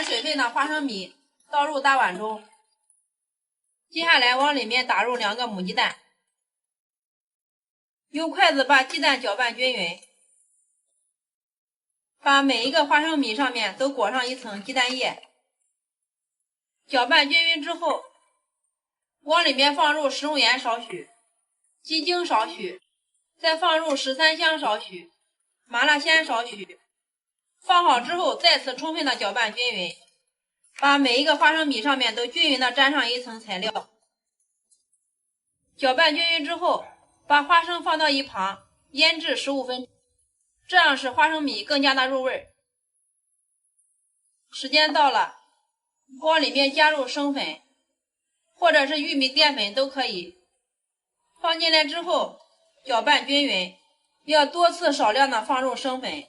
把水分的花生米倒入大碗中，接下来往里面打入2个母鸡蛋，用筷子把鸡蛋搅拌均匀，把每一个花生米上面都裹上一层鸡蛋液。搅拌均匀之后，往里面放入食用盐少许，鸡精少许，再放入13香少许，麻辣鲜少许。放好之后，再次充分的搅拌均匀，把每一个花生米上面都均匀的沾上一层材料。搅拌均匀之后，把花生放到一旁腌制15分钟，这样使花生米更加的入味。时间到了，往里面加入生粉或者是玉米淀粉都可以，放进来之后搅拌均匀，要多次少量的放入生粉。